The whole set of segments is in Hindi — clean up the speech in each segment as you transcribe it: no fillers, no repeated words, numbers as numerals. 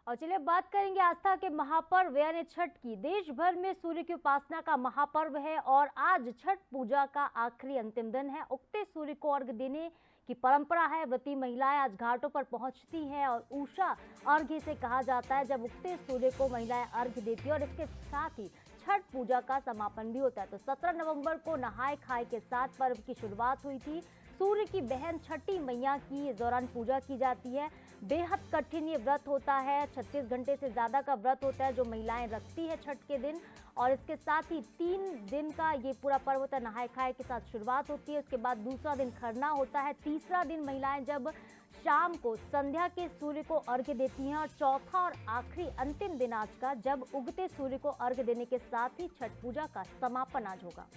और चलिए बात करेंगे आस्था के महापर्व यानी छठ की। देश भर में सूर्य की उपासना का महापर्व है और आज छठ पूजा का आखिरी अंतिम दिन है। उगते सूर्य को अर्घ्य देने की परंपरा है। व्रती महिलाएं आज घाटों पर पहुंचती हैं और उषा अर्घ्य से कहा जाता है जब उगते सूर्य को महिलाएं अर्घ्य देती है और इसके साथ ही छठ पूजा का समापन भी होता है। तो 17 नवंबर को नहाय खाए के साथ पर्व की शुरुआत हुई थी। सूर्य की बहन छठी मैया की इस दौरान पूजा की जाती है। बेहद कठिन ये व्रत होता है। 36 घंटे से ज्यादा का व्रत होता है जो महिलाएं रखती है छठ के दिन। और इसके साथ ही 3 दिन का ये पूरा पर्व होता है। नहाय खाए के साथ शुरुआत होती है, उसके बाद दूसरा दिन खरना होता है। तीसरा दिन महिलाएं जब शाम को संध्या के सूर्य को अर्घ्य देती हैं और चौथा और आखिरी अंतिम दिन आज का जब उगते सूर्य को अर्घ्य देने के साथ ही छठ पूजा का समापन आज होगा।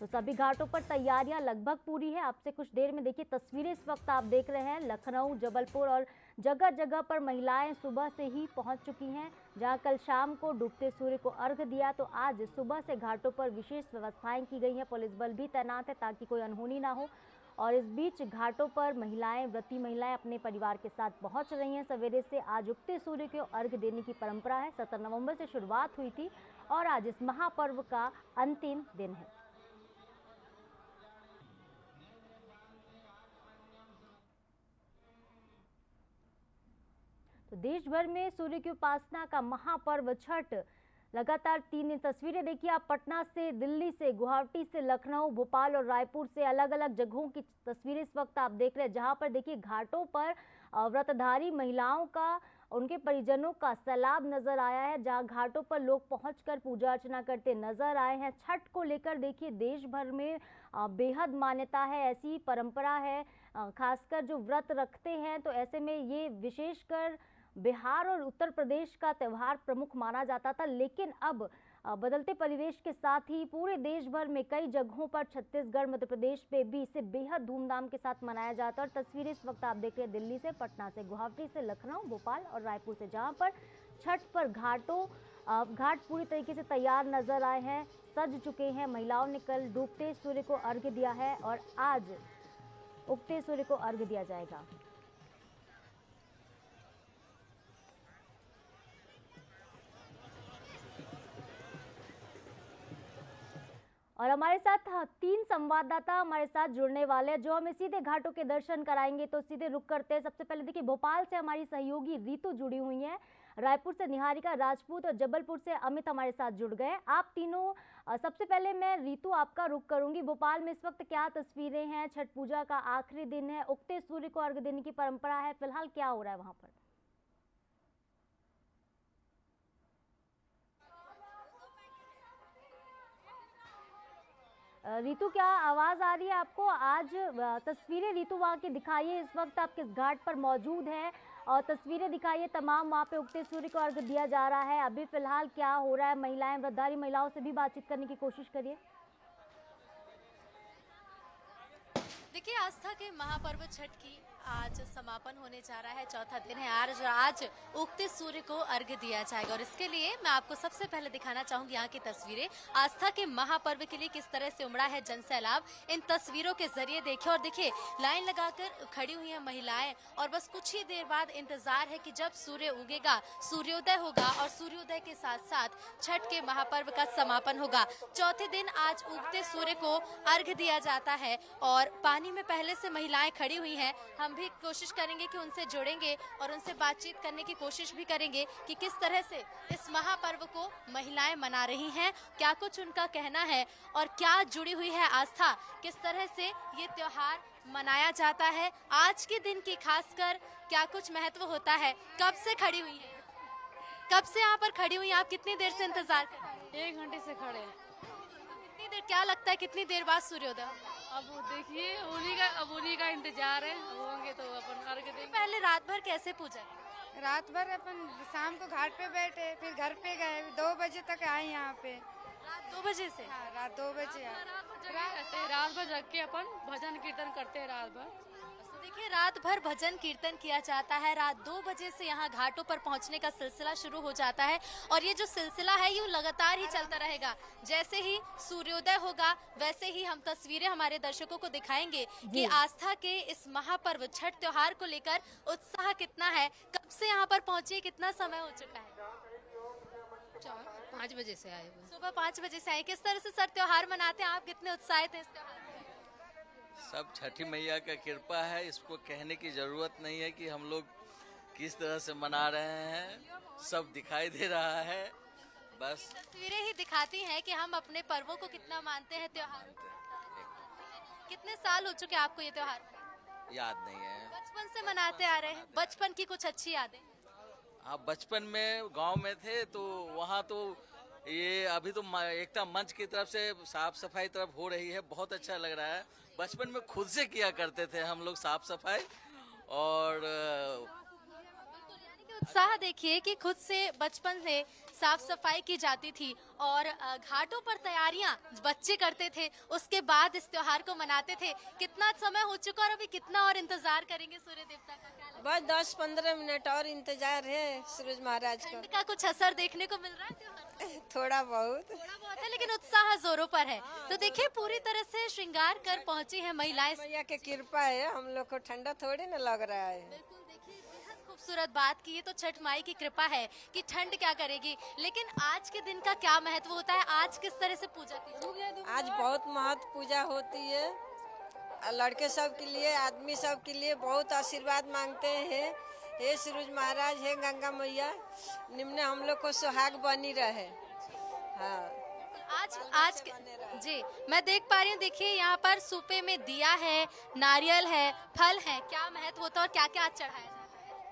तो सभी घाटों पर तैयारियां लगभग पूरी है। आपसे कुछ देर में देखिए तस्वीरें इस वक्त आप देख रहे हैं। लखनऊ, जबलपुर और जगह जगह पर महिलाएं सुबह से ही पहुंच चुकी हैं। जहां कल शाम को डूबते सूर्य को अर्घ्य दिया तो आज सुबह से घाटों पर विशेष व्यवस्थाएं की गई हैं। पुलिस बल भी तैनात है ताकि कोई अनहोनी ना हो। और इस बीच घाटों पर महिलाएं, व्रती महिलाएं अपने परिवार के साथ पहुंच रही हैं। सवेरे से आज उगते सूर्य को अर्घ्य देने की परंपरा है। 17 नवंबर से शुरुआत हुई थी और आज इस महापर्व का अंतिम दिन है। तो देश भर में सूर्य की उपासना का महापर्व छठ लगातार 3 दिन। तस्वीरें देखिए आप पटना से, दिल्ली से, गुवाहाटी से, लखनऊ, भोपाल और रायपुर से अलग अलग जगहों की तस्वीरें इस वक्त आप देख रहे हैं। जहां पर देखिए घाटों पर व्रतधारी महिलाओं का, उनके परिजनों का सैलाब नजर आया है। जहां घाटों पर लोग पहुंचकर पूजा अर्चना करते नजर आए हैं। छठ को लेकर देखिए देश भर में बेहद मान्यता है, ऐसी परंपरा है। खासकर जो व्रत रखते हैं तो ऐसे में ये विशेषकर बिहार और उत्तर प्रदेश का त्यौहार प्रमुख माना जाता था। लेकिन अब बदलते परिवेश के साथ ही पूरे देश भर में कई जगहों पर, छत्तीसगढ़, मध्य प्रदेश में भी इसे बेहद धूमधाम के साथ मनाया जाता है। और तस्वीरें इस वक्त आप देख रहे हैं दिल्ली से, पटना से, गुवाहाटी से, लखनऊ, भोपाल और रायपुर से, जहां पर छठ पर घाट पूरी तरीके से तैयार नजर आए हैं, सज चुके हैं। महिलाओं ने कल डूबते सूर्य को अर्घ्य दिया है और आज उगते सूर्य को अर्घ्य दिया जाएगा। और हमारे साथ 3 संवाददाता हमारे साथ जुड़ने वाले हैं जो हमें सीधे घाटों के दर्शन कराएंगे। तो सीधे रुक करते हैं। सबसे पहले देखिए भोपाल से हमारी सहयोगी रीतू जुड़ी हुई हैं, रायपुर से निहारिका राजपूत और जबलपुर से अमित हमारे साथ जुड़ गए। आप तीनों, सबसे पहले मैं रीतू आपका रुख करूंगी। भोपाल में इस वक्त क्या तस्वीरें हैं? छठ पूजा का आखिरी दिन है, उगते सूर्य को अर्घ्य देने की परंपरा है, फिलहाल क्या हो रहा है वहां पर? रीतू, क्या आवाज आ रही है आपको? आज तस्वीरें रीतू वहाँ की दिखाइए, इस वक्त आप किस घाट पर मौजूद हैं और तस्वीरें दिखाइए। तमाम वहाँ पे उगते सूर्य को अर्घ्य दिया जा रहा है। अभी फिलहाल क्या हो रहा है? महिलाएं, व्रतधारी महिलाओं से भी बातचीत करने की कोशिश करिए। देखिए, आस्था के महापर्व छठ की आज समापन होने जा रहा है। चौथा दिन है आज उगते सूर्य को अर्घ्य दिया जाएगा और इसके लिए मैं आपको सबसे पहले दिखाना चाहूंगी यहाँ की तस्वीरें। आस्था के महापर्व के लिए किस तरह से उमड़ा है जन सैलाब, इन तस्वीरों के जरिए देखिए। और देखिए लाइन लगाकर खड़ी हुई है महिलाएं और बस कुछ ही देर बाद इंतजार है कि जब सूर्य उगेगा, सूर्योदय होगा और सूर्योदय के साथ साथ छठ के महापर्व का समापन होगा। चौथे दिन आज उगते सूर्य को अर्घ्य दिया जाता है और पानी में पहले से महिलाएं खड़ी हुई हैं। हम भी कोशिश करेंगे कि उनसे जुड़ेंगे और उनसे बातचीत करने की कोशिश भी करेंगे कि किस तरह से इस महापर्व को महिलाएं मना रही हैं, क्या कुछ उनका कहना है और क्या जुड़ी हुई है आस्था, किस तरह से ये त्योहार मनाया जाता है। आज के दिन की खासकर क्या कुछ महत्व होता है। कब से खड़ी हुई है? कब से यहाँ पर खड़ी हुई हैं आप? कितनी देर से इंतजार कर रही हैं? 1 घंटे से खड़े हैं। कितनी देर, क्या लगता है कितनी देर बाद सूर्योदय होगा? अब वो देखिए उन्हीं का इंतजार है, होंगे तो अपन अर्घ देंगे। पहले रात भर कैसे पूजा? रात भर अपन शाम को घाट पे बैठे, फिर घर पे गए, 2 बजे तक आए यहाँ पे। रात 2 बजे से? हाँ, रात 2 बजे आए। रात भर जग के अपन भजन कीर्तन करते हैं रात भर। देखिए रात भर भजन कीर्तन किया जाता है। रात 2 बजे से यहाँ घाटों पर पहुँचने का सिलसिला शुरू हो जाता है और ये जो सिलसिला है ये लगातार ही चलता रहेगा। जैसे ही सूर्योदय होगा वैसे ही हम तस्वीरें हमारे दर्शकों को दिखाएंगे कि आस्था के इस महापर्व छठ त्योहार को लेकर उत्साह कितना है, कब से यहाँ पर पहुंचे, कितना समय हो चुका है। 5 बजे से आए हुए। सुबह 5 बजे से आए। किस तरह से सर त्योहार मनाते हैं आप, कितने उत्साहित हैं इस त्योहार में? सब छठी मैया का कृपा है, इसको कहने की जरूरत नहीं है कि हम लोग किस तरह से मना रहे हैं, सब दिखाई दे रहा है। बस तस्वीरें ही दिखाती हैं कि हम अपने पर्वों को कितना मानते हैं, त्योहारों को कितने साल हो चुके आपको ये त्योहार? याद नहीं है। बचपन से मनाते आ रहे हैं। बचपन की कुछ अच्छी यादें? आप बचपन में गांव में थे तो वहाँ तो ये अभी तो एकता मंच की तरफ से साफ सफाई तरफ हो रही है, बहुत अच्छा लग रहा है। बचपन में खुद से किया करते थे हम लोग साफ सफाई और यानी कि उत्साह देखिए कि खुद से बचपन से साफ सफाई की जाती थी और घाटों पर तैयारियां बच्चे करते थे, उसके बाद इस त्योहार को मनाते थे। कितना समय हो चुका और अभी कितना और इंतजार करेंगे सूर्य देवता का? क्या लगता बस 10-15 मिनट और इंतजार है सूरज महाराज है? का। ठंड का कुछ असर देखने को मिल रहा है त्योहार में? थोड़ा बहुत है लेकिन उत्साह जोरों पर है। तो देखिए पूरी तरह से श्रृंगार कर पहुंची है महिलाएं। मैया की कृपा है, हम लोग को ठंडा थोड़ी ना लग रहा है। बिल्कुल देखिए बेहद खूबसूरत बात की, ये तो छठ माई की कृपा है कि ठंड क्या करेगी। लेकिन आज के दिन का क्या महत्व होता है, आज किस तरह से पूजा की जाती है? आज बहुत महत्व पूजा होती है, लड़के सब के लिए, आदमी सब के लिए बहुत आशीर्वाद मांगते हैं। हे सूरज महाराज, हे गंगा मैया, निम्न हम लोग को सुहाग बनी रहे। हाँ आज जी मैं देख पा रही हूँ, देखिए यहाँ पर सूपे में दिया है, नारियल है, फल है। क्या महत्व होता है और क्या क्या आज चढ़ाया जाता है?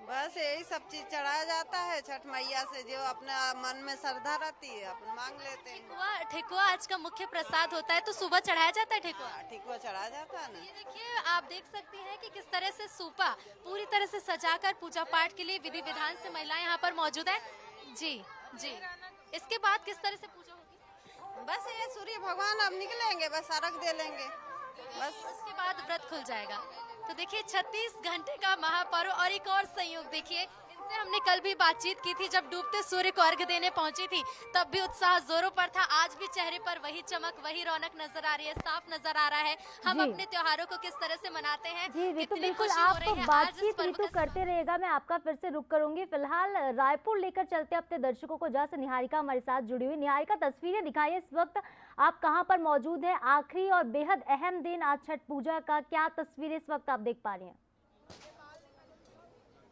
बस यही सब चीज चढ़ाया जाता है छठ मैया से, जो अपना मन में श्रद्धा रहती है अपन मांग लेते हैं। ठेकुआ आज का मुख्य प्रसाद होता है, तो सुबह चढ़ाया जाता है ठेकुआ? ठेकुआ चढ़ाया जाता है ना। ये देखिए आप देख सकती हैं कि किस तरह से सूपा पूरी तरह से सजाकर पूजा पाठ के लिए विधि विधान से महिलाएं यहाँ पर मौजूद है। जी जी, इसके बाद किस तरह से पूजा होगी? बस ये सूर्य भगवान अब निकलेंगे, बस अर्घ दे लेंगे, बस उसके बाद व्रत खुल जाएगा। तो देखिए 36 घंटे का महापर्व और एक और संयोग देखिए, इनसे हमने कल भी बातचीत की थी जब डूबते सूर्य को अर्घ देने पहुंची थी, तब भी उत्साह जोरों पर था। आज भी चेहरे पर वही चमक, वही रौनक नजर आ रही है, साफ नजर आ रहा है। हम अपने त्योहारों को किस तरह से मनाते हैं, जी रितु, कितनी बिल्कुल खुशी हो आप रही तो है। आज इस बातचीत पर्व रितु का करते रहेगा, मैं आपका फिर से रुक करूंगी। फिलहाल रायपुर लेकर चलते अपने दर्शकों को, जहाँ से निहारिका हमारे साथ जुड़ी हुई। निहारिका, तस्वीरें दिखाइए, इस वक्त आप कहाँ पर मौजूद हैं? आखिरी और बेहद अहम दिन आज छठ पूजा का, क्या तस्वीरें इस वक्त आप देख पा रही हैं?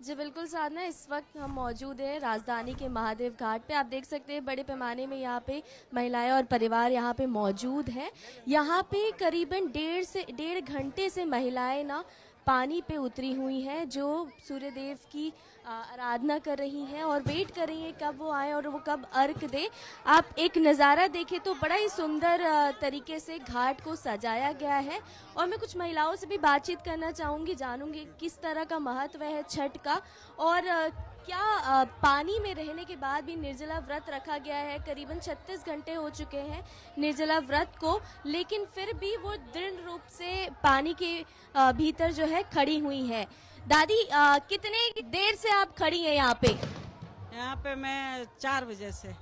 जी बिल्कुल साधना, इस वक्त हम मौजूद हैं राजधानी के महादेव घाट पे। आप देख सकते हैं बड़े पैमाने में यहाँ पे महिलाएं और परिवार यहाँ पे मौजूद हैं। यहाँ पे करीबन 1.5 घंटे से महिलाएं ना पानी पे उतरी हुई हैं, जो सूर्यदेव की आराधना कर रही हैं और वेट कर रही हैं कब वो आए और वो कब अर्घ दे। आप एक नज़ारा देखें तो बड़ा ही सुंदर तरीके से घाट को सजाया गया है और मैं कुछ महिलाओं से भी बातचीत करना चाहूँगी, जानूंगी किस तरह का महत्व है छठ का और क्या पानी में रहने के बाद भी निर्जला व्रत रखा गया है। करीबन 36 घंटे हो चुके हैं निर्जला व्रत को, लेकिन फिर भी वो दृढ़ रूप से पानी के भीतर जो है खड़ी हुई है। दादी, कितने देर से आप खड़ी हैं यहाँ पे? यहाँ पे मैं 4 बजे से।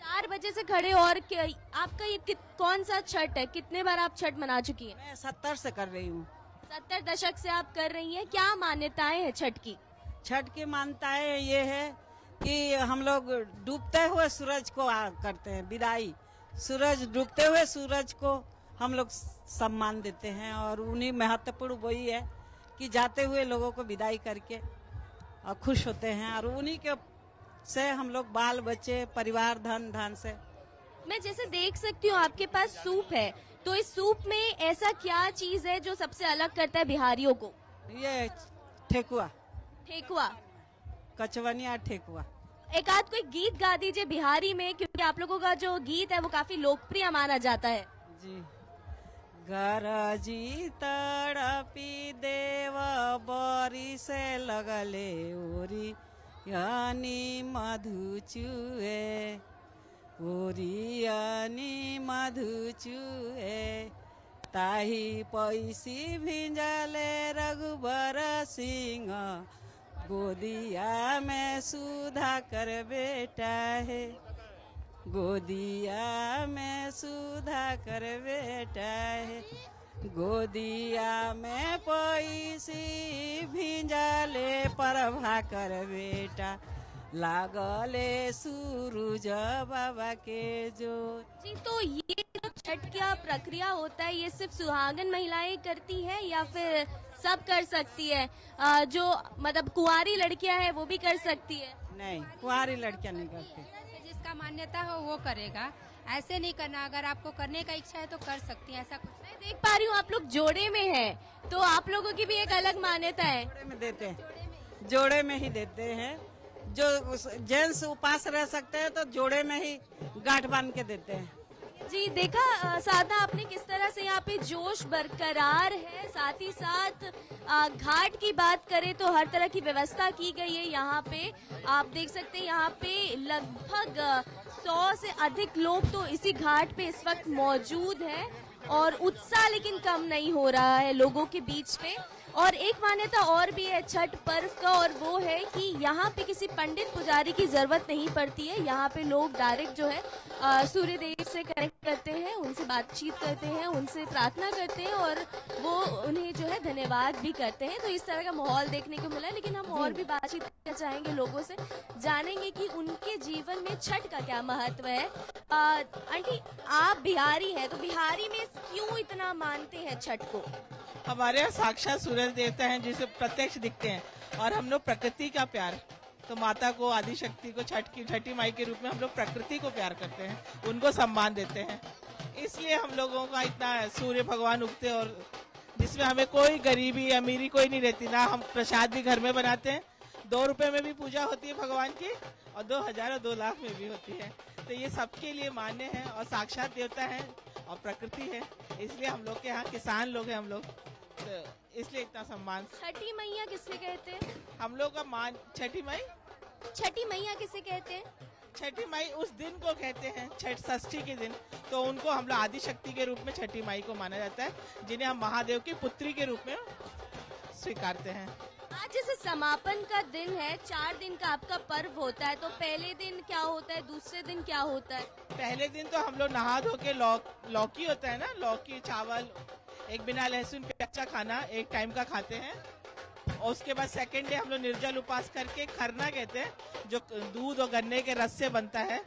4 बजे से खड़े, और आपका ये कौन सा छठ है? कितने बार आप छठ मना चुकी हैं? मैं 70 से कर रही हूँ। 70 दशक से आप कर रही हैं। क्या मान्यताएं हैं छठ की? छठ की मान्यताएं ये है कि हम लोग डूबते हुए सूरज को करते हैं विदाई। सूरज डूबते हुए सूरज को हम लोग सम्मान देते हैं और उन्हीं महत्वपूर्ण वही है कि जाते हुए लोगों को विदाई करके और खुश होते हैं और उन्हीं के से हम लोग बाल बच्चे परिवार धन से। मैं जैसे देख सकती हूँ आपके पास सूप है, तो इस सूप में ऐसा क्या चीज है जो सबसे अलग करता है बिहारियों को? ये ठेकुआ, कचवनिया ठेकुआ। एक आध कोई गीत गा दीजिए बिहारी में, क्योंकि आप लोगों का जो गीत है वो काफी लोकप्रिय माना जाता है। जी, गरजी तड़पी देव बरी से लगले ओरी यानी मधु चुए, ओरी यानी मधु चुए, ताही पैसी भिंजले रघुबर सिंह, गोदिया में सुधाकर बेटा है, गोदिया में सुधाकर बेटा है, गोदिया में पैसी भिंजले प्रभाकर बेटा, लागले सूरज बाबा के जो। जी, तो ये जो छठ का प्रक्रिया होता है ये सिर्फ सुहागन महिलाएं करती है या फिर सब कर सकती है? जो मतलब कुंवारी लड़कियां हैं वो भी कर सकती है? नहीं, कुंवारी लड़कियां नहीं करती। जिसका मान्यता हो वो करेगा, ऐसे नहीं करना। अगर आपको करने का इच्छा है तो कर सकती हैं, ऐसा कुछ मैं देख पा रही हूँ आप लोग जोड़े में हैं, तो आप लोगों की भी एक अलग मान्यता है। जोड़े में देते हैं, जोड़े में ही देते हैं। जो जेंट्स उपास रह सकते हैं तो जोड़े में ही गांठ बांध के देते हैं। जी, देखा साधना आपने किस तरह से यहाँ पे जोश बरकरार है। साथ ही साथ घाट की बात करें तो हर तरह की व्यवस्था की गई है यहाँ पे। आप देख सकते हैं यहाँ पे लगभग 100 से अधिक लोग तो इसी घाट पे इस वक्त मौजूद हैं और उत्साह लेकिन कम नहीं हो रहा है लोगों के बीच में। और एक मान्यता और भी है छठ पर्व का, और वो है कि यहाँ पे किसी पंडित पुजारी की जरूरत नहीं पड़ती है। यहाँ पे लोग डायरेक्ट जो है सूर्य देव से कनेक्ट करते हैं, उनसे बातचीत करते हैं, उनसे प्रार्थना करते हैं और वो उन्हें जो है धन्यवाद भी करते हैं। तो इस तरह का माहौल देखने को मिला। लेकिन हम और भी बातचीत करना चाहेंगे लोगों से, जानेंगे कि उनके जीवन में छठ का क्या महत्व है। आंटी, आप बिहारी हैं, तो बिहारी में क्यों इतना मानते हैं छठ को? हमारे यहाँ साक्षात सूरज देवता हैं जिसे प्रत्यक्ष दिखते हैं, और हम लोग प्रकृति का प्यार, तो माता को, आदि शक्ति को, छठी माई के रूप में हम लोग प्रकृति को प्यार करते हैं, उनको सम्मान देते हैं। इसलिए हम लोगों का इतना सूर्य भगवान उगते, और जिसमें हमें कोई गरीबी अमीरी कोई नहीं रहती ना। हम प्रसाद भी घर में बनाते हैं, 2 रुपए में भी पूजा होती है भगवान की, और 2000 और 2 लाख में भी होती है। तो ये सबके लिए मान्य है, और साक्षात देवता है और प्रकृति है। इसलिए हम लोग के यहाँ किसान लोग हैं हम लोग, तो इसलिए इतना सम्मान। छठी मैया किसे कहते हैं? हम लोग का मान छठी माई, छठी मैया किसे कहते हैं? छठी माई उस दिन को कहते हैं, छठ षष्ठी के दिन, तो उनको हम लोग आदि शक्ति के रूप में छठी माई को माना जाता है, जिन्हें हम महादेव की पुत्री के रूप में स्वीकारते हैं। आज जैसे समापन का दिन है, 4 दिन का आपका पर्व होता है, तो पहले दिन क्या होता है, दूसरे दिन क्या होता है? पहले दिन तो हम लोग नहा धो के लौकी होता है ना, लौकी चावल, एक बिना लहसुन प्याज का खाना 1 टाइम का खाते हैं। और उसके बाद सेकंड डे हम लोग निर्जल उपास करके खरना कहते हैं, जो दूध और गन्ने के रस से बनता है।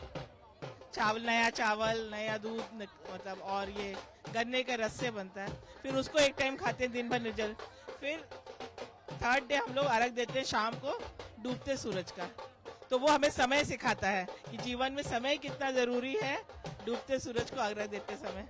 नया चावल, नया दूध, मतलब और ये गन्ने के रस से बनता है। फिर उसको 1 टाइम खाते हैं दिन भर निर्जल। फिर थर्ड डे हम लोग अर्घ देते हैं शाम को डूबते सूरज का। तो वो हमें समय सिखाता है कि जीवन में समय कितना जरूरी है, डूबते सूरज को अर्घ देते समय।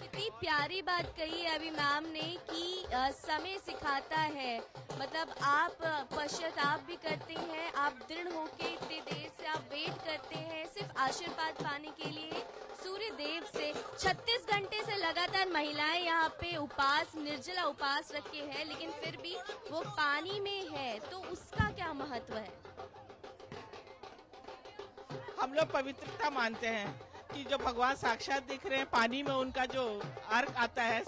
कितनी प्यारी बात कही है अभी मैम ने कि समय सिखाता है। मतलब आप पश्चाताप भी करते हैं, आप दृढ़ होके इतनी देर से आप वेट करते हैं सिर्फ आशीर्वाद पाने के लिए सूर्य देव से। 36 घंटे से लगातार महिलाएं यहाँ पे उपास, निर्जला उपास रखे हैं, लेकिन फिर भी वो पानी में है, तो उसका क्या महत्व है? हम लोग पवित्रता मानते हैं कि जो भगवान साक्षात दिख रहे हैं, पानी में उनका जो अर्घ आता है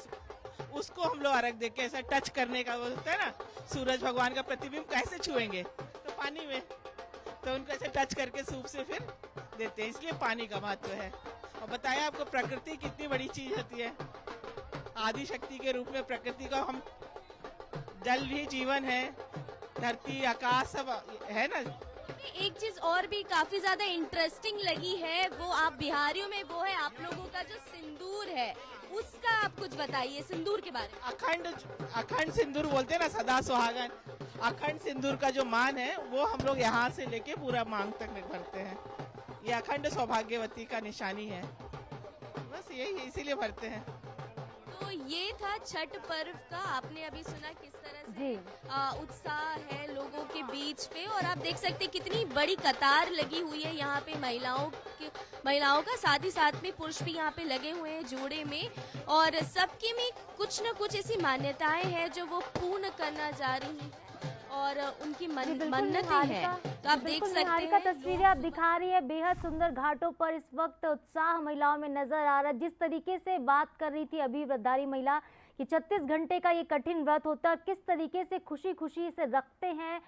उसको हम लोग अर्घ देके ऐसा टच करने का वो होता है ना, सूरज भगवान का प्रतिबिंब कैसे छुएंगे, तो पानी में, तो उनको ऐसे टच करके सूप से फिर देते हैं। इसलिए पानी का महत्व है। और बताया आपको प्रकृति कितनी बड़ी चीज होती है। आदि शक्ति के रूप में प्रकृति का हम, जल भी जीवन है, धरती आकाश सब है ना। एक चीज और भी काफी ज्यादा इंटरेस्टिंग लगी है, वो आप बिहारियों में वो है आप लोगों का जो सिंदूर है, उसका आप कुछ बताइए सिंदूर के बारे में। अखंड सिंदूर बोलते हैं ना, सदा सुहागन। अखंड सिंदूर का जो मान है वो हम लोग यहाँ से लेके पूरा मांग तक भरते हैं। ये अखंड सौभाग्यवती का निशानी है, बस यही इसीलिए भरते हैं। तो ये था छठ पर्व का, आपने अभी सुना किस तरह से उत्साह है लोगों के बीच पे, और आप देख सकते हैं कितनी बड़ी कतार लगी हुई है यहाँ पे महिलाओं का, साथ ही साथ में पुरुष भी यहाँ पे लगे हुए हैं जोड़े में, और सबके में कुछ न कुछ ऐसी मान्यताएं हैं जो वो पूर्ण करना जा रही हैं। और उनकी जी, बिल्कुल मन्नतें हैं। तो आप देख बिल्कुल सकते निहारिका, हैं तस्वीरें आप दिखा रही है, बेहद सुंदर घाटों पर इस वक्त उत्साह महिलाओं में नजर आ रहा है। जिस तरीके से बात कर रही थी अभी व्रतधारी महिला कि 36 घंटे का ये कठिन व्रत होता है, किस तरीके से खुशी खुशी से रखते हैं,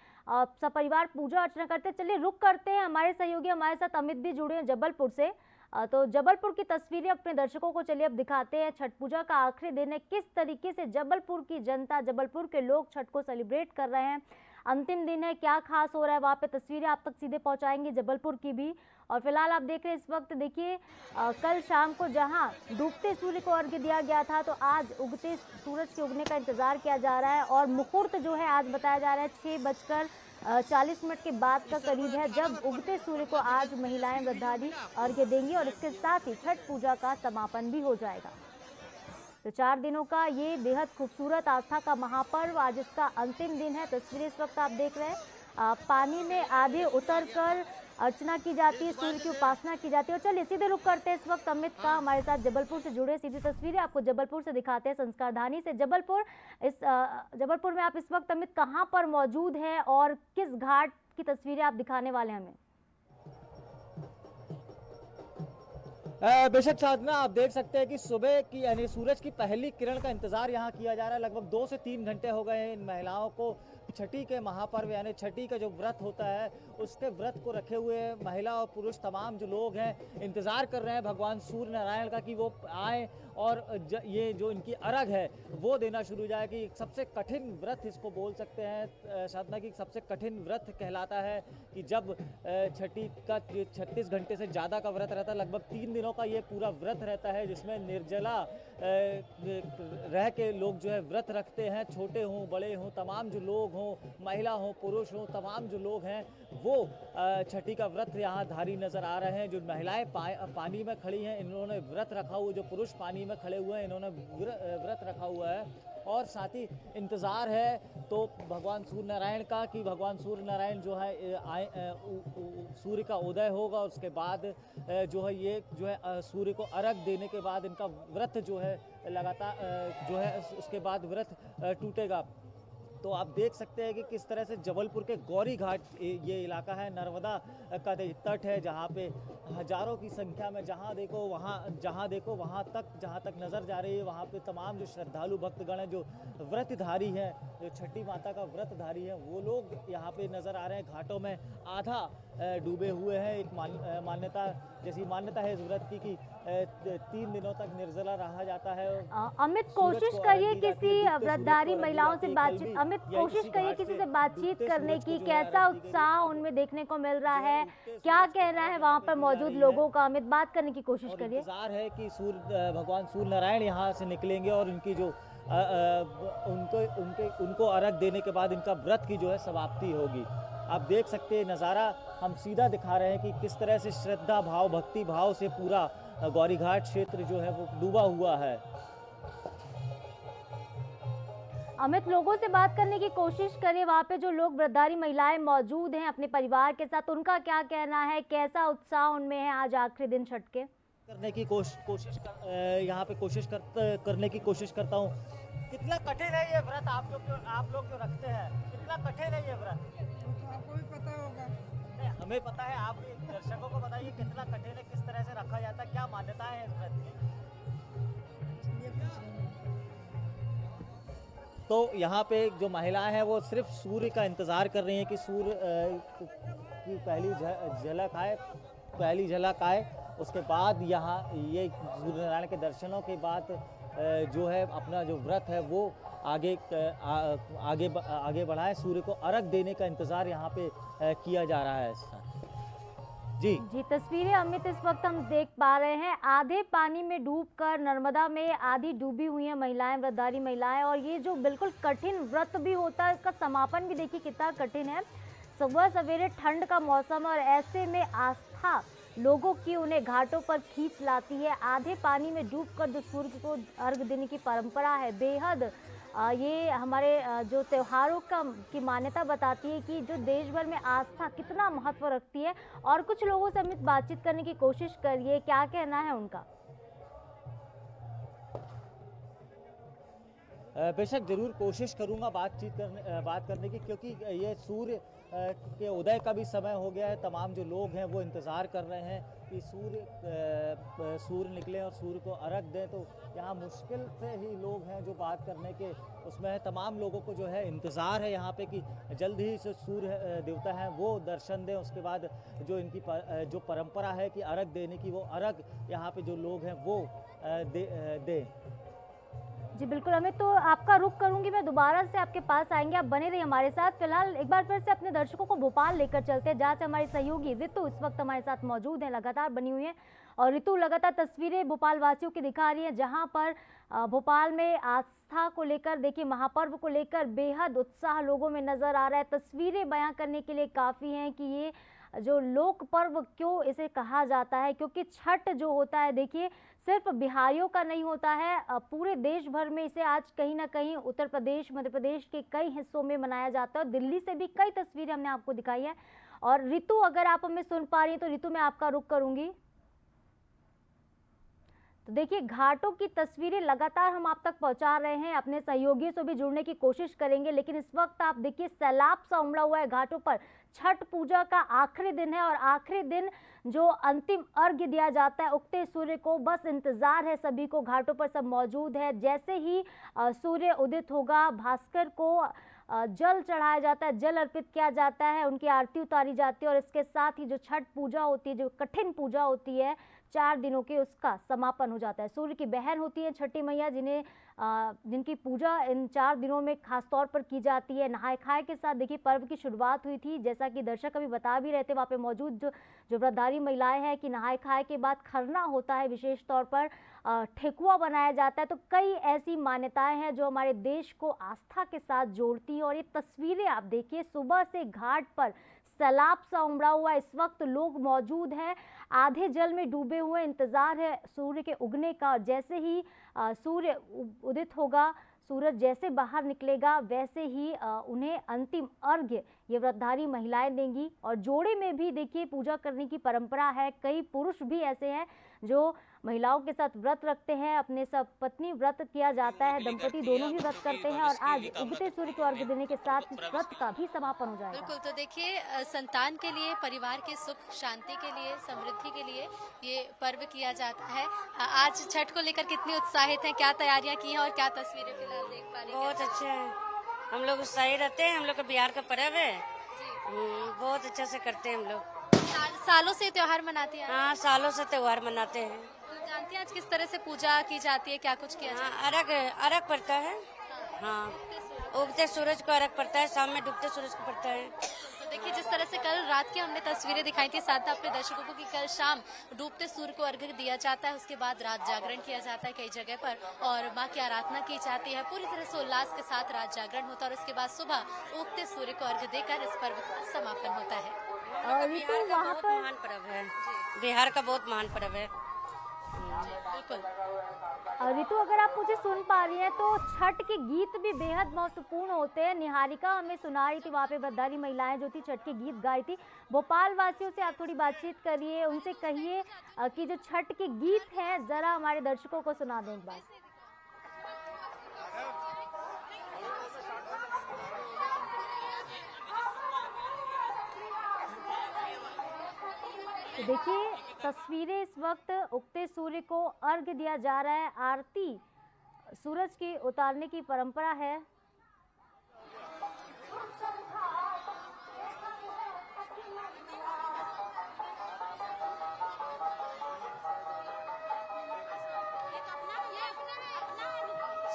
सपरिवार पूजा अर्चना करते हैं। चलिए रुक करते हैं, हमारे सहयोगी हमारे साथ अमित भी जुड़े हैं जबलपुर से। तो जबलपुर की तस्वीरें अपने दर्शकों को चलिए अब दिखाते हैं। छठ पूजा का आखिरी दिन है, किस तरीके से जबलपुर की जनता, जबलपुर के लोग छठ को सेलिब्रेट कर रहे हैं। अंतिम दिन है, क्या खास हो रहा है वहाँ पे, तस्वीरें आप तक सीधे पहुँचाएंगे जबलपुर की भी। और फिलहाल आप देख रहे हैं इस वक्त, देखिए कल शाम को जहाँ डूबते सूर्य को अर्घ्य दिया गया था, तो आज उगते सूरज के उगने का इंतजार किया जा रहा है। और मुहूर्त जो है आज बताया जा रहा है 6:40 के बाद का करीब है, जब उगते सूर्य को आज महिलाएं व्रतधारी अर्घ्य देंगी और इसके साथ ही छठ पूजा का समापन भी हो जाएगा। तो 4 दिनों का ये बेहद खूबसूरत आस्था का महापर्व, आज इसका अंतिम दिन है। तस्वीरें इस वक्त आप देख रहे हैं, पानी में आधे उतरकर अर्चना की जाती है, सूर्य की उपासना की जाती है। और चलिए सीधे रुक करते हैं इस वक्त अमित का, हमारे साथ जबलपुर से जुड़े सीधी तस्वीरें आपको जबलपुर से दिखाते हैं, संस्कारधानी से। जबलपुर में आप इस वक्त अमित कहाँ पर मौजूद हैं और किस घाट की तस्वीरें आप दिखाने वाले हैं हमें? बेशक साधना, आप देख सकते हैं कि सुबह की यानी सूरज की पहली किरण का इंतजार यहाँ किया जा रहा है। लगभग 2 से 3 घंटे हो गए हैं इन महिलाओं को छठी के महापर्व यानी छठी का जो व्रत होता है उसके व्रत को रखे हुए महिला और पुरुष तमाम जो लोग हैं इंतजार कर रहे हैं भगवान सूर्य नारायण का कि वो आए और ये जो इनकी अर्घ है वो देना शुरू हो जाए। कि सबसे कठिन व्रत इसको बोल सकते हैं साधना की, सबसे कठिन व्रत कहलाता है कि जब छठी का 36 घंटे से ज़्यादा का व्रत रहता है, लगभग 3 दिनों का ये पूरा व्रत रहता है, जिसमें निर्जला रह के लोग जो है व्रत रखते हैं। छोटे हों बड़े हों, तमाम जो लोग हों, महिला हों पुरुष हों, तमाम जो लोग हैं वो छठी का व्रत यहाँ धारी नजर आ रहे हैं। जो महिलाएं पानी में खड़ी हैं इन्होंने व्रत रखा हुआ, जो पुरुष पानी में खड़े हुए हैं इन्होंने व्रत रखा हुआ है। और साथ ही इंतज़ार है तो भगवान सूर्य नारायण का कि भगवान सूर्य नारायण जो है सूर्य का उदय होगा, उसके बाद जो है ये जो है सूर्य को अर्घ देने के बाद इनका व्रत जो है लगातार जो है उसके बाद व्रत टूटेगा। तो आप देख सकते हैं कि किस तरह से जबलपुर के गौरी घाट ये इलाका है, नर्मदा का तट है, जहाँ पे हजारों की संख्या में जहाँ देखो वहाँ तक जहाँ तक नज़र जा रही है वहाँ पे तमाम जो श्रद्धालु भक्तगण हैं, जो व्रतधारी हैं, जो छठी माता का व्रतधारी हैं, वो लोग यहाँ पे नज़र आ रहे हैं। घाटों में आधा डूबे हुए हैं। एक मान्यता जैसी मान्यता है इस व्रत की कि 3 दिनों तक निर्जला रहा जाता है। अमित कोशिश करिए किसी व्रतधारी महिलाओं से बातचीत, अमित कोशिश करिए किसी से बातचीत करने की, कैसा उत्साह उनमें देखने को मिल रहा है, क्या कहना है वहाँ पर मौजूद लोगों का, अमित बात करने की कोशिश करिए। इंतजार है कि भगवान सूर्य नारायण यहाँ से निकलेंगे और इनकी जो उनको अर्घ देने के बाद इनका व्रत की जो है समाप्ति होगी। आप देख सकते हैं नज़ारा हम सीधा दिखा रहे हैं कि किस तरह से श्रद्धा भाव भक्ति भाव से पूरा गौरीघाट क्षेत्र जो है वो डूबा हुआ है। अमित, लोगों से बात करने की कोशिश करिए, वहाँ पे जो लोग व्रतधारी महिलाएं मौजूद हैं अपने परिवार के साथ, उनका क्या कहना है, कैसा उत्साह उनमें है आज आखिरी दिन छठ के? करने की यहाँ पे करने की कोशिश करता हूँ। कितना कठिन है ये व्रत, आप लोग जो रखते हैं, कितना कठिन है ये व्रत? आपको भी पता होगा। हमें पता है, आप दर्शकों को बताइए कितना कठिन है, किस तरह से रखा जाता है, क्या मान्यता है इस व्रत की? तो यहाँ पे जो महिलाएं हैं वो सिर्फ सूर्य का इंतजार कर रही हैं कि सूर्य की पहली झलक आए, उसके बाद यहाँ ये सूर्य नारायण के दर्शनों के बाद जो है अपना जो व्रत है वो आगे बढ़ाए। सूर्य को अर्घ देने का इंतजार यहाँ पे किया जा रहा है। जी तस्वीरें अमित इस वक्त हम देख पा रहे हैं, आधे पानी में डूबकर नर्मदा में आधी डूबी हुई हैं महिलाएं, व्रतधारी महिलाएं। और ये जो बिल्कुल कठिन व्रत भी होता है, इसका समापन भी देखिए कितना कठिन है। सुबह सवेरे ठंड का मौसम और ऐसे में आस्था लोगों की उन्हें घाटों पर खींच लाती है। आधे पानी में डूबकर जो सूर्य को अर्घ देने की परंपरा है, बेहद ये हमारे जो त्योहारों की मान्यता बताती है कि जो देश भर में आस्था कितना महत्व रखती है। और कुछ लोगों से अमित बातचीत करने की कोशिश करिए, क्या कहना है उनका? बेशक ज़रूर कोशिश करूंगा बात करने की, क्योंकि ये सूर्य के उदय का भी समय हो गया है। तमाम जो लोग हैं वो इंतज़ार कर रहे हैं कि सूर्य निकले और सूर्य को अर्घ दें। तो यहाँ मुश्किल से ही लोग हैं जो बात करने के उसमें है। तमाम लोगों को जो है इंतज़ार है यहाँ पे कि जल्द ही जो सूर्य देवता हैं वो दर्शन दें। उसके बाद जो इनकी जो परंपरा है कि अर्घ देने की, वो अर्घ यहाँ पे जो लोग हैं वो दें। जी बिल्कुल अमित, तो आपका रुख करूंगी मैं, दोबारा से आपके पास आएंगे, आप बने रहिए हमारे साथ। फिलहाल एक बार फिर से अपने दर्शकों को भोपाल लेकर चलते हैं, जहाँ से हमारी सहयोगी ऋतु इस वक्त हमारे साथ मौजूद है, लगातार बनी हुई है। और ऋतु लगातार तस्वीरें भोपाल वासियों की दिखा रही है, जहाँ पर भोपाल में आस्था को लेकर, देखिए महापर्व को लेकर बेहद उत्साह लोगों में नजर आ रहा है। तस्वीरें बयां करने के लिए काफ़ी हैं कि ये जो लोक पर्व क्यों इसे कहा जाता है, क्योंकि छठ जो होता है देखिए सिर्फ बिहारियों का नहीं होता है, पूरे देश भर में इसे आज कहीं ना कहीं उत्तर प्रदेश, मध्य प्रदेश के कई हिस्सों में मनाया जाता है। और दिल्ली से भी कई तस्वीरें हमने आपको दिखाई है। और ऋतु, अगर आप हमें सुन पा रही हैं तो ऋतु मैं आपका रुख करूंगी। तो देखिए घाटों की तस्वीरें लगातार हम आप तक पहुंचा रहे हैं, अपने सहयोगियों से भी जुड़ने की कोशिश करेंगे, लेकिन इस वक्त आप देखिए सैलाब सा उमड़ा हुआ है घाटों पर। छठ पूजा का आखिरी दिन है और आखिरी दिन जो अंतिम अर्घ्य दिया जाता है उगते सूर्य को, बस इंतजार है सभी को, घाटों पर सब मौजूद है। जैसे ही सूर्य उदित होगा, भास्कर को जल चढ़ाया जाता है, जल अर्पित किया जाता है, उनकी आरती उतारी जाती है और इसके साथ ही जो छठ पूजा होती है, जो कठिन पूजा होती है 4 दिनों की, उसका समापन हो जाता है। सूर्य की बहन होती है छठी मैया, जिनकी पूजा इन 4 दिनों में खास तौर पर की जाती है। नहाय खाए के साथ देखिए पर्व की शुरुआत हुई थी, जैसा कि दर्शक अभी बता भी रहे थे, वहाँ पे मौजूद जो व्रतधारी महिलाएं हैं कि नहाय खाए के बाद खरना होता है, विशेष तौर पर ठेकुआ बनाया जाता है। तो कई ऐसी मान्यताएं हैं जो हमारे देश को आस्था के साथ जोड़ती है। और ये तस्वीरें आप देखिए, सुबह से घाट पर सैलाब सा उमड़ा हुआ, इस वक्त लोग मौजूद हैं आधे जल में डूबे हुए, इंतजार है सूर्य के उगने का। और जैसे ही सूर्य उदित होगा, सूरज जैसे बाहर निकलेगा, वैसे ही उन्हें अंतिम अर्घ्य ये व्रतधारी महिलाएं देंगी। और जोड़े में भी देखिए पूजा करने की परंपरा है, कई पुरुष भी ऐसे हैं जो महिलाओं के साथ व्रत रखते हैं, अपने सब पत्नी व्रत किया जाता है, दंपति दोनों ही व्रत करते हैं। और आज उगते सूर्य को अर्घ्य देने के साथ इस व्रत का भी समापन हो जाएगा। बिल्कुल, तो देखिए संतान के लिए, परिवार के सुख शांति के लिए, समृद्धि के लिए ये पर्व किया जाता है। आज छठ को लेकर कितनी उत्साहित हैं, क्या तैयारियां की हैं और क्या तस्वीरें फिलहाल देख पा रहे हैं? बहुत अच्छे हैं, हम लोग उत्साही रहते हैं। हम लोग का बिहार का पर्व है, बहुत अच्छा से करते हैं हम लोग। सालों से त्योहार मनाते हैं? हाँ, सालों से त्योहार मनाते हैं। जानती हैं आज किस तरह से पूजा की जाती है, क्या कुछ किया जाता है? अर्घ पड़ता है। हाँ, उगते सूरज को अर्घ पड़ता है, शाम में डूबते सूरज को पड़ता है। तो देखिए जिस तरह से कल रात की हमने तस्वीरें दिखाई थी साथ अपने दर्शकों को कि कल शाम डूबते सूर्य को अर्घ्य दिया जाता है, उसके बाद रात जागरण किया जाता है कई जगह पर और मां की आराधना की जाती है। पूरी तरह से उल्लास के साथ रात जागरण होता है और उसके बाद सुबह उगते सूर्य को अर्घ्य देकर इस पर्व का समापन होता है। और बिहार का बहुत महान पर्व है, बिहार का बहुत महान पर्व है। बिल्कुल ऋतु, अगर आप मुझे सुन पा रही हैं तो छठ के गीत भी बेहद महत्वपूर्ण होते हैं। निहारिका हमें सुना रही थी, वहाँ पे व्रतधारी महिलाएं जो थी छठ के गीत गाई थी। भोपाल वासियों से आप थोड़ी बातचीत करिए, उनसे कहिए कि जो छठ के गीत हैं जरा हमारे दर्शकों को सुना दें एक बार। तो देखिए तस्वीरें, इस वक्त उगते सूर्य को अर्घ्य दिया जा रहा है, आरती सूरज की उतारने की परंपरा है।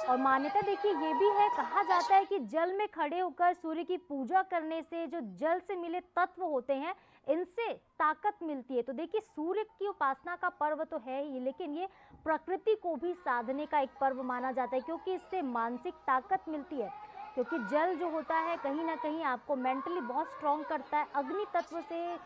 और मान्यता देखिए ये भी है, कहा जाता है कि जल में खड़े होकर सूर्य की पूजा करने से जो जल से मिले तत्व होते हैं इनसे ताकत मिलती है। तो देखिए सूर्य की उपासना का पर्व तो है ही, लेकिन ये प्रकृति को भी साधने का एक पर्व माना जाता है, क्योंकि इससे मानसिक ताकत मिलती है। क्योंकि जल जो होता है कहीं ना कहीं आपको मेंटली बहुत स्ट्रॉन्ग करता है। अग्नि तत्व से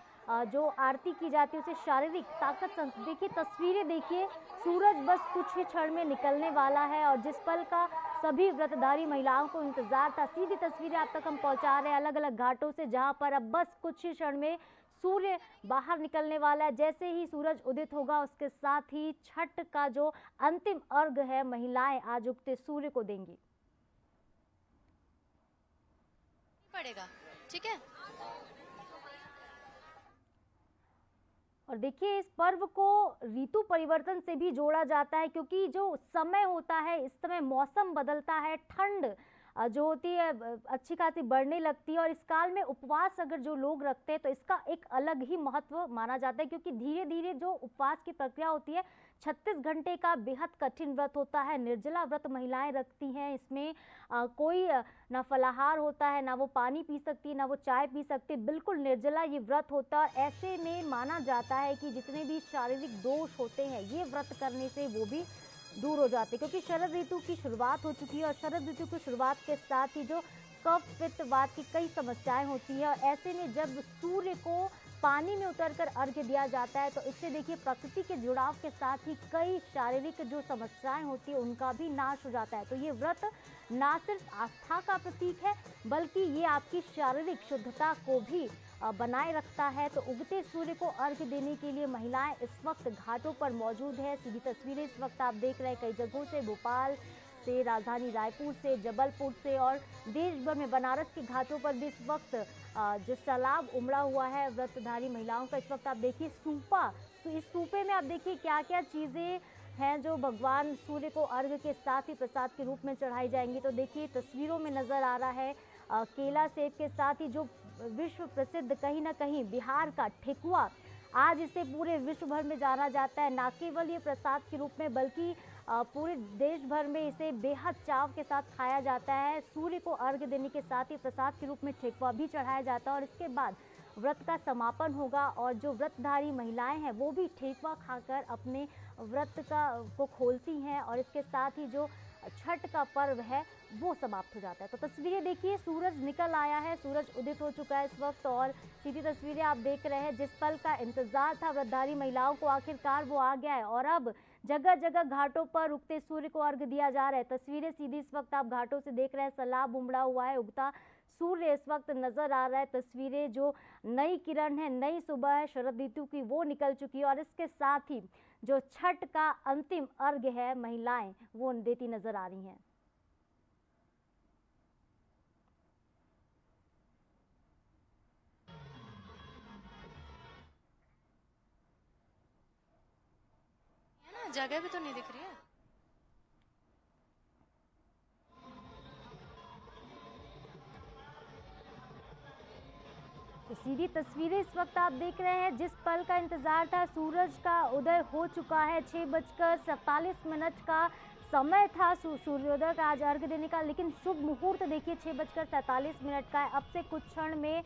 जो आरती की जाती है उसे शारीरिक ताकत। देखिए तस्वीरें देखिए, सूरज बस कुछ ही क्षण में निकलने वाला है और जिस पल का सभी व्रतधारी महिलाओं को इंतजार था, सीधी तस्वीरें आप तक हम पहुंचा रहे हैं अलग अलग घाटों से, जहां पर अब बस कुछ ही क्षण में सूर्य बाहर निकलने वाला है। जैसे ही सूरज उदित होगा उसके साथ ही छठ का जो अंतिम अर्घ है महिलाएं आज उगते सूर्य को देंगी। पड़ेगा, ठीक है। और देखिए इस पर्व को ऋतु परिवर्तन से भी जोड़ा जाता है, क्योंकि जो समय होता है इस समय मौसम बदलता है, ठंड जो होती है अच्छी खासी बढ़ने लगती है, और इस काल में उपवास अगर जो लोग रखते हैं तो इसका एक अलग ही महत्व माना जाता है, क्योंकि धीरे धीरे जो उपवास की प्रक्रिया होती है 36 घंटे का बेहद कठिन व्रत होता है। निर्जला व्रत महिलाएं रखती हैं, इसमें कोई ना फलाहार होता है, ना वो पानी पी सकती है, ना वो चाय पी सकती है, बिल्कुल निर्जला ये व्रत होता है। ऐसे में माना जाता है कि जितने भी शारीरिक दोष होते हैं ये व्रत करने से वो भी दूर हो जाते, क्योंकि शरद ऋतु की शुरुआत हो चुकी है और शरद ऋतु की शुरुआत के साथ ही जो कफ पित्त वात की कई समस्याएं होती है, और ऐसे में जब सूर्य को पानी में उतरकर अर्घ्य दिया जाता है तो इससे देखिए प्रकृति के जुड़ाव के साथ ही कई शारीरिक जो समस्याएं होती है उनका भी नाश हो जाता है। तो ये व्रत ना सिर्फ आस्था का प्रतीक है बल्कि ये आपकी शारीरिक शुद्धता को भी बनाए रखता है। तो उगते सूर्य को अर्घ्य देने के लिए महिलाएं इस वक्त घाटों पर मौजूद है। सीधी तस्वीरें इस वक्त आप देख रहे हैं कई जगहों से, भोपाल से, राजधानी रायपुर से, जबलपुर से और देश भर में बनारस के घाटों पर भी इस वक्त जो सैलाब उमड़ा हुआ है व्रतधारी महिलाओं का। इस वक्त आप देखिए सूपा, तो इस सूपे में आप देखिए क्या क्या चीज़ें हैं जो भगवान सूर्य को अर्घ्य के साथ ही प्रसाद के रूप में चढ़ाई जाएंगी। तो देखिए तस्वीरों में नज़र आ रहा है केला सेब के साथ ही जो विश्व प्रसिद्ध कहीं ना कहीं बिहार का ठेकुआ, आज इसे पूरे विश्व भर में जाना जाता है। ना केवल ये प्रसाद के रूप में बल्कि पूरे देश भर में इसे बेहद चाव के साथ खाया जाता है। सूर्य को अर्घ्य देने के साथ ही प्रसाद के रूप में ठेकुआ भी चढ़ाया जाता है और इसके बाद व्रत का समापन होगा और जो व्रतधारी महिलाएं हैं वो भी ठेकुआ खाकर अपने व्रत को खोलती हैं और इसके साथ ही जो छठ का पर्व है वो समाप्त हो जाता है। तो तस्वीरें देखिए, सूरज निकल आया है, सूरज उदित हो चुका है इस वक्त और सीधी तस्वीरें आप देख रहे हैं। जिस पल का इंतजार था व्रतधारी महिलाओं को आखिरकार वो आ गया है और अब जगह जगह घाटों पर उगते सूर्य को अर्घ्य दिया जा रहा है। तस्वीरें सीधी इस वक्त आप घाटों से देख रहे हैं, सैलाब उमड़ा हुआ है, उगता सूर्य इस वक्त नजर आ रहा है। तस्वीरें जो नई किरण है, नई सुबह है शरद ऋतु की, वो निकल चुकी है और इसके साथ ही जो छठ का अंतिम अर्घ्य है महिलाएं वो देती नजर आ रही हैं। जगह भी तो नहीं दिख रही है। तो सीधी तस्वीरें इस वक्त आप देख रहे हैं, जिस पल का इंतजार था सूरज का उदय हो चुका है। 6:47 का समय था सूर्योदय का आज अर्घ्य देने का, लेकिन शुभ मुहूर्त देखिए 6:47 का है। अब से कुछ क्षण में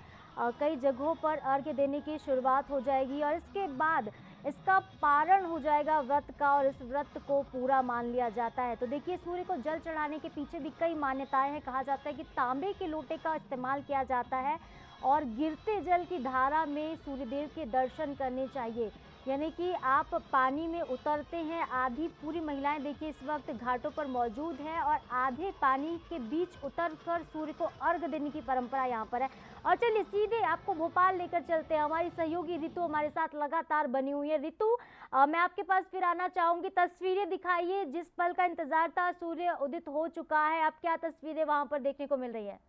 कई जगहों पर अर्घ्य देने की शुरुआत हो जाएगी और इसके बाद इसका पारण हो जाएगा व्रत का और इस व्रत को पूरा मान लिया जाता है। तो देखिए सूर्य को जल चढ़ाने के पीछे भी कई मान्यताएं हैं। कहा जाता है कि तांबे के लोटे का इस्तेमाल किया जाता है और गिरते जल की धारा में सूर्यदेव के दर्शन करने चाहिए, यानी कि आप पानी में उतरते हैं। आधी पूरी महिलाएं देखिए इस वक्त घाटों पर मौजूद हैं और आधे पानी के बीच उतरकर सूर्य को अर्घ्य देने की परंपरा यहाँ पर है। और चलिए सीधे आपको भोपाल लेकर चलते हैं। हमारी सहयोगी ऋतु हमारे साथ लगातार बनी हुई है। ऋतु, मैं आपके पास फिर आना चाहूंगी, तस्वीरें दिखाइए। जिस पल का इंतजार था सूर्य उदित हो चुका है, अब क्या तस्वीरें वहां पर देखने को मिल रही है?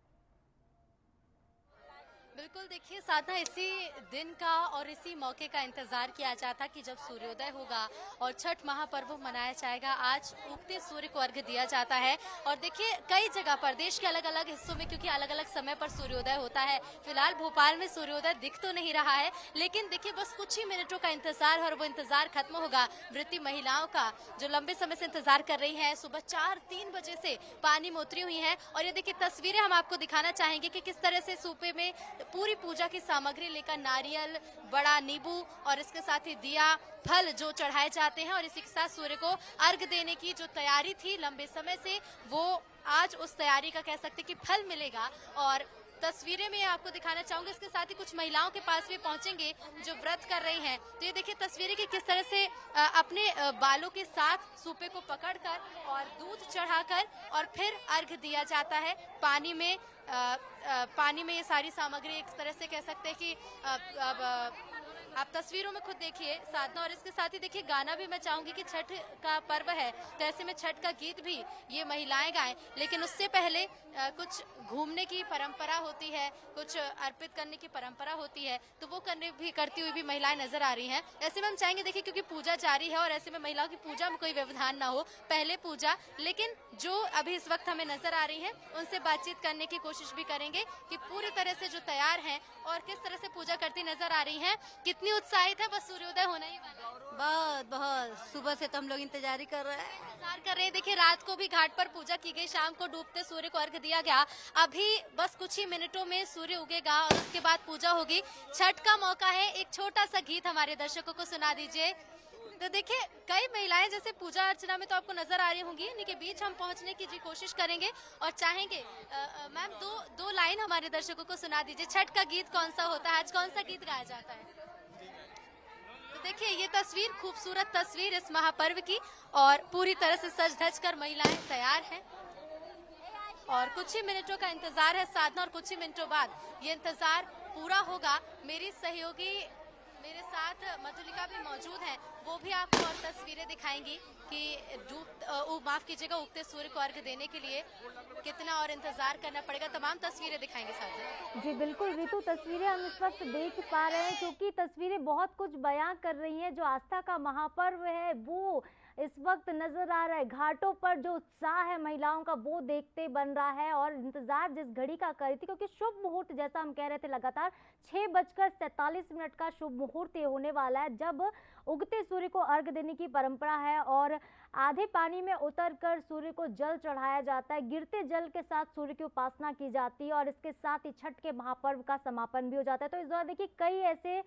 बिल्कुल, देखिए साधना, इसी दिन का और इसी मौके का इंतजार किया जाता कि जब सूर्योदय होगा और छठ महापर्व मनाया जाएगा। आज उगते सूर्य को अर्घ्य दिया जाता है और देखिए कई जगह पर देश के अलग अलग हिस्सों में, क्योंकि अलग अलग समय पर सूर्योदय होता है। फिलहाल भोपाल में सूर्योदय दिख तो नहीं रहा है, लेकिन देखिए बस कुछ ही मिनटों का इंतजार है और वो इंतजार खत्म होगा व्रती महिलाओं का, जो लंबे समय से इंतजार कर रही है। सुबह 4-3 बजे से पानी में उतरी हुई है और ये देखिए तस्वीरें हम आपको दिखाना चाहेंगे कि किस तरह से सूपे में पूरी पूजा की सामग्री लेकर नारियल, बड़ा नींबू और इसके साथ ही दिया, फल जो चढ़ाए जाते हैं और इसी के साथ सूर्य को अर्घ्य देने की जो तैयारी थी लंबे समय से, वो आज उस तैयारी का कह सकते कि फल मिलेगा। और तस्वीरें में आपको दिखाना चाहूंगी, इसके साथ ही कुछ महिलाओं के पास भी पहुंचेंगे जो व्रत कर रही हैं। तो ये देखिए तस्वीरें कि किस तरह से अपने बालों के साथ सूपे को पकड़कर और दूध चढ़ाकर और फिर अर्घ्य दिया जाता है। पानी में ये सारी सामग्री एक तरह से कह सकते हैं कि आप तस्वीरों में खुद देखिए साधना, और इसके साथ ही देखिए गाना भी मैं चाहूंगी कि छठ का पर्व है तो ऐसे में छठ का गीत भी ये महिलाएं गाएं, लेकिन उससे पहले कुछ घूमने की परंपरा होती है, कुछ अर्पित करने की परंपरा होती है, तो वो करती हुई भी महिलाएं नजर आ रही हैं। ऐसे में हम चाहेंगे देखिए क्योंकि पूजा जारी है और ऐसे में महिलाओं की पूजा में कोई व्यवधान ना हो, पहले पूजा, लेकिन जो अभी इस वक्त हमें नजर आ रही हैं उनसे बातचीत करने की कोशिश भी करेंगे कि पूरी तरह से जो तैयार हैं और किस तरह से पूजा करती नजर आ रही हैं, कितनी उत्साहित है। बस सूर्योदय होना ही वाला है। बहुत बहुत सुबह से तो हम लोग इंतजार ही कर रहे हैं। इंतजार कर रहे हैं। देखिए रात को भी घाट पर पूजा की गई, शाम को डूबते सूर्य को अर्घ्य दिया गया। अभी बस कुछ ही मिनटों में सूर्य उगेगा और उसके बाद पूजा होगी। छठ का मौका है, एक छोटा सा गीत हमारे दर्शकों को सुना दीजिए। तो देखिए कई महिलाएं जैसे पूजा अर्चना में तो आपको नजर आ रही होंगी, इन्हीं के बीच हम पहुंचने की जी कोशिश करेंगे और चाहेंगे मैम दो लाइन हमारे दर्शकों को सुना दीजिए। छठ का गीत कौन सा होता है, आज कौन सा गीत गाया जाता है? तो देखिए ये तस्वीर, खूबसूरत तस्वीर इस महापर्व की, और पूरी तरह से सज धज कर महिलाएं तैयार हैं और कुछ ही मिनटों का इंतजार है साधना, और कुछ ही मिनटों बाद ये इंतजार पूरा होगा। मेरी सहयोगी मेरे साथ मधुलिका भी मौजूद हैं, वो भी आपको और तस्वीरें दिखाएंगी कि माफ कीजिएगा उगते सूर्य को अर्घ्य देने के लिए कितना और इंतजार करना पड़ेगा। तमाम तस्वीरें दिखाएंगे साथ। जी बिल्कुल रितु, तस्वीरें हम इस वक्त देख पा रहे हैं क्योंकि तस्वीरें बहुत कुछ बयां कर रही हैं। जो आस्था का महापर्व है वो इस वक्त नजर आ रहा है। घाटों पर जो उत्साह है महिलाओं का वो देखते बन रहा है, और इंतजार जिस घड़ी का कर रही थी क्योंकि शुभ मुहूर्त जैसा हम कह रहे थे लगातार 6:47 का शुभ मुहूर्त ये होने वाला है जब उगते सूर्य को अर्घ्य देने की परंपरा है और आधे पानी में उतरकर सूर्य को जल चढ़ाया जाता है। गिरते जल के साथ सूर्य की उपासना की जाती है और इसके साथ ही छठ के महापर्व का समापन भी हो जाता है। तो इस दौरान देखिए कई ऐसे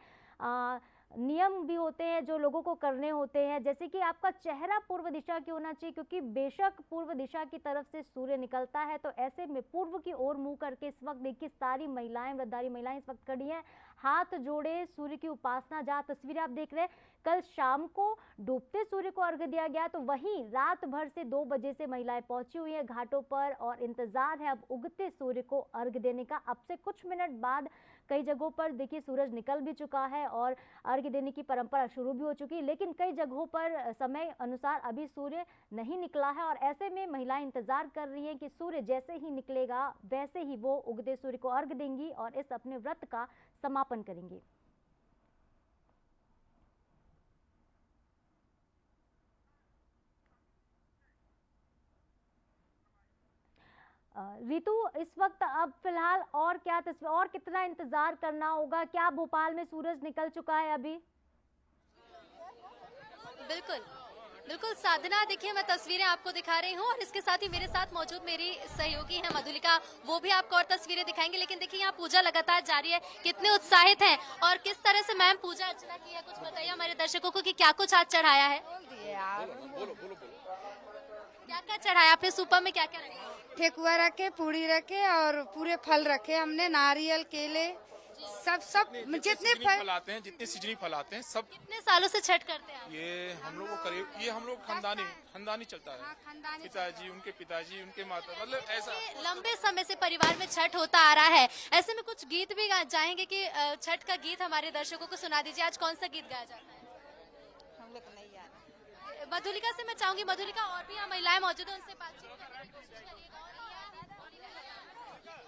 नियम भी होते हैं जो लोगों को करने होते हैं, जैसे कि आपका चेहरा पूर्व दिशा की होना चाहिए क्योंकि बेशक पूर्व दिशा की तरफ से सूर्य निकलता है, तो ऐसे में पूर्व की ओर मुंह करके इस वक्त देखिए सारी महिलाएं, वृद्धारी महिलाएं इस वक्त खड़ी हैं, हाथ जोड़े सूर्य की उपासना। जहाँ तस्वीरें आप देख रहे हैं कल शाम को डूबते सूर्य को अर्घ्य दिया गया, तो वहीं रात भर से 2 बजे से महिलाएं पहुंची हुई हैं घाटों पर और इंतजार है अब उगते सूर्य को अर्घ्य देने का। अब से कुछ मिनट बाद कई जगहों पर देखिए सूरज निकल भी चुका है और अर्घ्य देने की परंपरा शुरू भी हो चुकी है, लेकिन कई जगहों पर समय अनुसार अभी सूर्य नहीं निकला है और ऐसे में महिलाएं इंतजार कर रही हैं कि सूर्य जैसे ही निकलेगा वैसे ही वो उगते सूर्य को अर्घ्य देंगी और इस अपने व्रत का समापन करेंगी। रितु, इस वक्त अब फिलहाल और क्या तस्वीर और कितना इंतजार करना होगा? क्या भोपाल में सूरज निकल चुका है अभी? बिल्कुल बिल्कुल साधना, देखिए मैं तस्वीरें आपको दिखा रही हूँ और इसके साथ ही मेरे साथ मौजूद मेरी सहयोगी है मधुलिका, वो भी आपको और तस्वीरें दिखाएंगे। लेकिन देखिए यहाँ पूजा लगातार जारी है, कितने उत्साहित हैं और किस तरह से मैम पूजा अर्चना की है, कुछ बताइए हमारे दर्शकों को कि क्या कुछ आज चढ़ाया है? क्या क्या चढ़ाया आपने? सूपा में क्या क्या रखा? ठेकुआ रखे, पूड़ी रखे और पूरे फल रखे हमने, नारियल, केले, सब जितने फल आते हैं, जितने सीजनी फल आते हैं सब। कितने सालों से छठ करते हैं? ये हम लोग करीब, ये हम लोग खानदानी चलता है। पिताजी, उनके पिताजी, उनके माता, मतलब ऐसा लंबे समय से परिवार में छठ होता आ रहा है। ऐसे में कुछ गीत भी चाहेंगे कि छठ का गीत हमारे दर्शकों को सुना दीजिए। आज कौन सा गीत गाया जाता है? हम लोग नहीं याद। मधुलिका से मैं चाहूंगी, मधुलिका और भी यहाँ महिलाएं मौजूद है उनसे बातचीत करने की कोशिश करिएगा।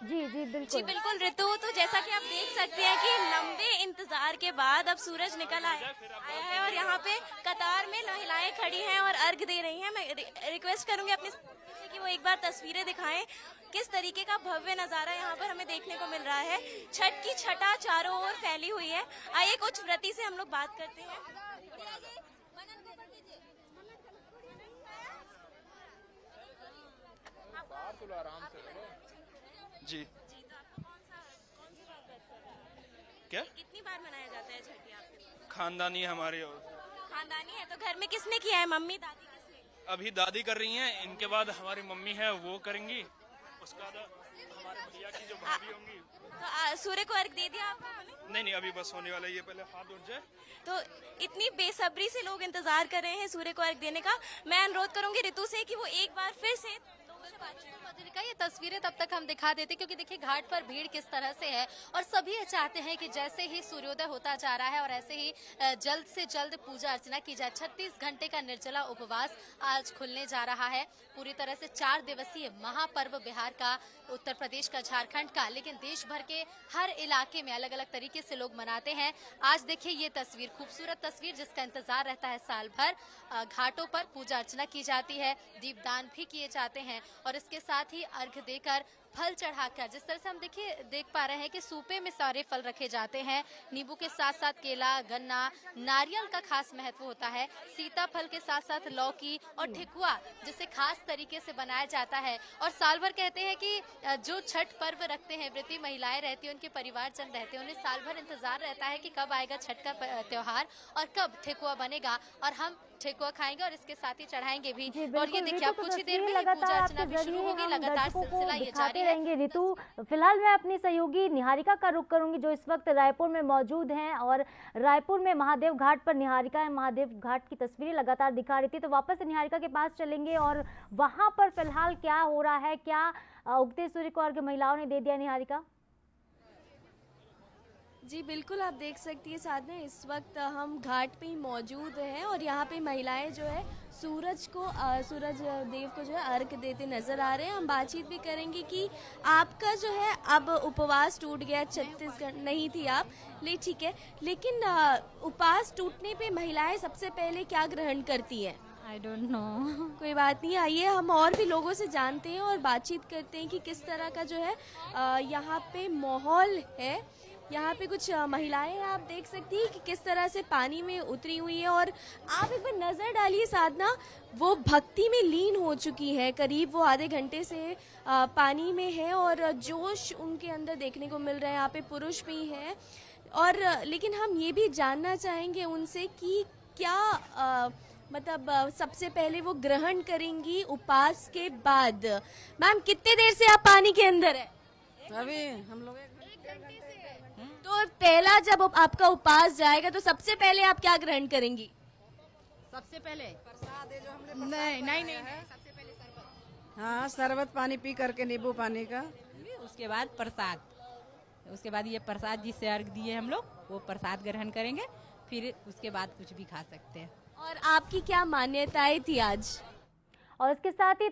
जी बिल्कुल रितु, तो जैसा कि आप देख सकते हैं कि लंबे इंतजार के बाद अब सूरज निकल आया है और यहाँ पे कतार में महिलाएं खड़ी हैं और अर्घ दे रही हैं। मैं रिक्वेस्ट करूंगी अपने से कि वो एक बार तस्वीरें दिखाएं, किस तरीके का भव्य नजारा यहाँ पर हमें देखने को मिल रहा है। छठ की छटा चारों ओर फैली हुई है। आइए कुछ व्रती से हम लोग बात करते हैं। जी क्या कितनी बार मनाया जाता है छठ? यहाँ खानदानी हमारे और खानदानी है, तो घर में किसने किया है? मम्मी, दादी, किसने? अभी दादी कर रही हैं, इनके बाद हमारी मम्मी है वो करेंगी, उसके बाद हमारे भैया की जो भाभी होंगी। तो सूर्य को अर्घ दे दिया आप लोगों ने? नहीं अभी बस होने वाला है, ये पहले हाथ उठ जाए। तो इतनी बेसब्री से लोग इंतजार कर रहे हैं सूर्य को अर्घ देने का। मैं अनुरोध करूंगी रितु से कि वो एक बार फिर से मधुलिका, ये तस्वीरें तब तक हम दिखा देते क्योंकि देखिए घाट पर भीड़ किस तरह से है और सभी ये चाहते हैं कि जैसे ही सूर्योदय होता जा रहा है और ऐसे ही जल्द से जल्द पूजा अर्चना की जाए। 36 घंटे का निर्जला उपवास आज खुलने जा रहा है। पूरी तरह से 4 दिवसीय महापर्व बिहार का, उत्तर प्रदेश का, झारखंड का, लेकिन देश भर के हर इलाके में अलग अलग तरीके से लोग मनाते हैं। आज देखिए ये तस्वीर, खूबसूरत तस्वीर जिसका इंतजार रहता है साल भर। घाटों पर पूजा अर्चना की जाती है, दीपदान भी किए जाते हैं और इसके साथ ही अर्घ देकर, फल चढ़ाकर, जिस तरह से हम देख पा रहे हैं कि सूपे में सारे फल रखे जाते हैं। नींबू के साथ साथ केला, गन्ना, नारियल का खास महत्व होता है। सीताफल के साथ साथ लौकी और ठेकुआ जिसे खास तरीके से बनाया जाता है। और साल भर कहते हैं कि जो छठ पर्व रखते हैं, व्रती महिलाएं रहती हैं, उनके परिवारजन रहते हैं, उन्हें साल भर इंतजार रहता है कि कब आएगा छठ का त्योहार और कब ठेकुआ बनेगा और हम ठेकुआ खाएंगे और इसके साथ ही चढ़ाएंगे भी। और ये देखिए आप कुछ ही देर में ही पूजा अर्चना भी शुरू होगी। लगातार सिलसिला ये जारी रहेंगे। ऋतु, फिलहाल मैं अपनी सहयोगी निहारिका का रुख करूंगी जो इस वक्त रायपुर में मौजूद हैं और रायपुर में महादेव घाट पर निहारिका महादेव घाट की तस्वीरें लगातार दिखा रही थी। तो वापस से निहारिका के पास चलेंगे और वहां पर फिलहाल क्या हो रहा है, क्या उगते सूर्य को अर्घ्य महिलाओं ने दे दिया? निहारिका जी बिल्कुल, आप देख सकती है साधना, इस वक्त हम घाट पे ही मौजूद हैं और यहाँ पे महिलाएं जो है सूरज देव को जो है अर्घ देते नजर आ रहे हैं। हम बातचीत भी करेंगे कि आपका जो है अब उपवास टूट गया, 36 घंटे नहीं थी आप, ठीक है, लेकिन उपवास टूटने पे महिलाएं सबसे पहले क्या ग्रहण करती हैं? I don't know. कोई बात नहीं, आइए हम और भी लोगों से जानते हैं और बातचीत करते हैं कि किस तरह का जो है यहाँ पे माहौल है। यहाँ पे कुछ महिलाएं हैं, आप देख सकती हैं कि किस तरह से पानी में उतरी हुई है और आप एक बार नज़र डालिए साधना, वो भक्ति में लीन हो चुकी है। करीब वो आधे घंटे से पानी में है और जोश उनके अंदर देखने को मिल रहा है। यहाँ पे पुरुष भी हैं और लेकिन हम ये भी जानना चाहेंगे उनसे कि क्या मतलब सबसे पहले वो ग्रहण करेंगी उपवास के बाद। मैम कितने देर से आप पानी के अंदर है? अभी हम लोग 1 घंटे से। तो पहला जब आपका उपवास जाएगा तो सबसे पहले आप क्या ग्रहण करेंगी? सबसे पहले प्रसाद है जो हमने नहीं सबसे पहले शरबत। हाँ, शरबत पानी पी करके, नींबू पानी का। उसके बाद प्रसाद, उसके बाद ये प्रसाद जिससे अर्घ दिए हम लोग वो प्रसाद ग्रहण करेंगे, फिर उसके बाद कुछ भी खा सकते हैं। और आपकी क्या मान्यताएं थी आज? और इसके साथ ही